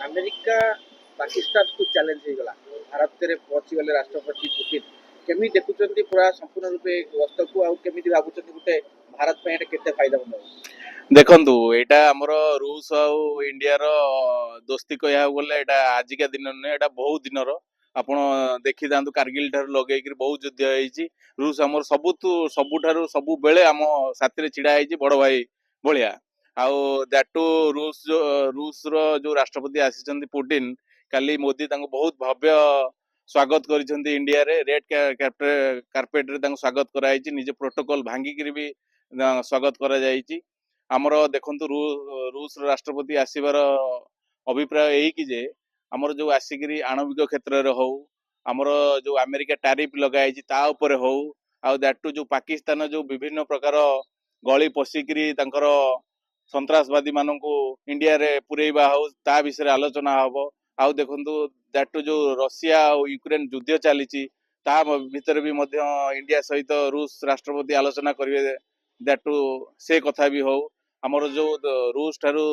America Pakistan को challenge हो गला भारत रे पहुंची गले राष्ट्रपति पुतिन केमी देखुचंती पूरा संपूर्ण रूपे गस्त को आउ केमी भाबुचंती गुटे भारत पे एटा केते फायदा होबो देखंतु एटा हमर रूस आउ इंडिया रो दोस्ती कहया बोले एटा आजिका दिन ने एटा बहुत दिनर आपण देखि दांतु कारगिल ठार लगेई कि बहुत युद्ध होईची रूस हमर सबुठारु सबु बेले हम साथी रे छिड़ा होईची बड़ भाई भलिया आउ दैट टू रूस रो जो राष्ट्रपति आसीचंती पुतिन काली मोदी तांको बहुत भव्य स्वागत करिसंती इंडिया रे रेड कार्पेट रे तांको स्वागत कराईची निजे प्रोटोकॉल भांगी करी भी स्वागत करा जाईची आमर देखंतु रूस राष्ट्रपति आसीबार अभिप्राय यही कि जे आमर जो आसिकरी आणविक क्षेत्र रे हो आमर जो अमेरिका टैरिफ लगाई ता ऊपर हो आउ दैट टू जो पाकिस्तान जो विभिन्न प्रकार गली पशिकरी तांकर संतरासवादी माननकु इंडिया रे पुरेबा हो ता विषय आलोचना हबो आउ देखंतु दैट टू जो रशिया और यूक्रेन युद्ध चलीची ता भीतर भी मध्य इंडिया सहित रूस राष्ट्रपति आलोचना करिवे दैट टू से कथा भी हो हमर जो रूस ठारू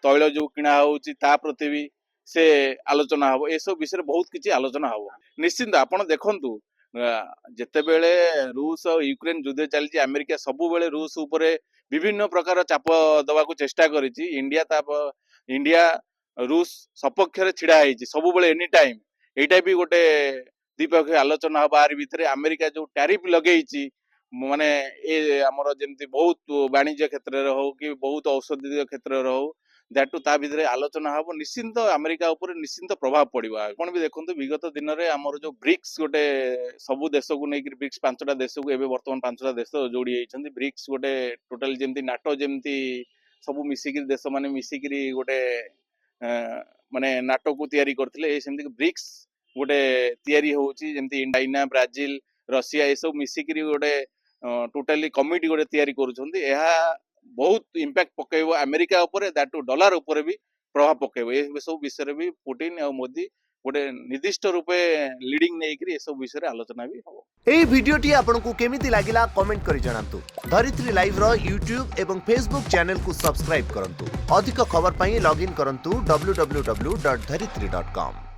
तैल जो किना होउची ता प्रति भी से आलोचना हबो ए सब विषय बहुत किछि आलोचना हबो निश्चित आपण देखंतु जेते बेले रूस और यूक्रेन युद्ध चलची अमेरिका सबु बेले रूस ऊपर विभिन्न प्रकार चाप दवा को चेष्टा करिछि इंडिया रूस सपक्ष रे छिड़ा हेछि सबु बेले एनी टाइम एटा भी गोटे द्विपक्षीय आलोचना हबा आर भितरे अमेरिका जो टैरिफ लगेइछि माने ए हमर जेमति बहुत वाणिज्य क्षेत्र रे हो कि बहुत औषधीय क्षेत्र रे हो दैट ता भितरे आलोचना हबो निश्चित अमेरिका ऊपर निश्चित प्रभाव पड़िबो आपण भी देखंतु विगत दिन रे हमर जो ब्रिक्स गोटे सबु देश को नै कि ब्रिक्स पांचटा देश को एबे वर्तमान पांचटा देश जोड़ी आइछन्ती ब्रिक्स गोटे टोटल जेमति नाटो जेमति सबु मिसिकिरी देश माने मिसिकिरी गोटे माने नाटो को तयारी करथिले ए सेमति ब्रिक्स गोटे तयारी होउची जेमति चाइना ब्राजील रशिया ए सब मिसिकिरी गोटे टोटली कमिटी गोटे तयारी करूछन्ती एहा बहुत इंपैक्ट पकेबो अमेरिका ऊपर दैट टू डॉलर ऊपर भी प्रभाव पकेबो ए सब विषय भी पुतिन और मोदी गोटे निर्दिष्ट रूपे लीडिंग नै करी ए सब विषय आलोचना भी हो एई वीडियोटी आपनकु केमिति लागिला कमेंट करि जणांतु धरित्री लाइव रो YouTube एवं Facebook चैनल को सब्सक्राइब करंतु अधिक खबर पई लॉगिन करंतु www.dharitri.com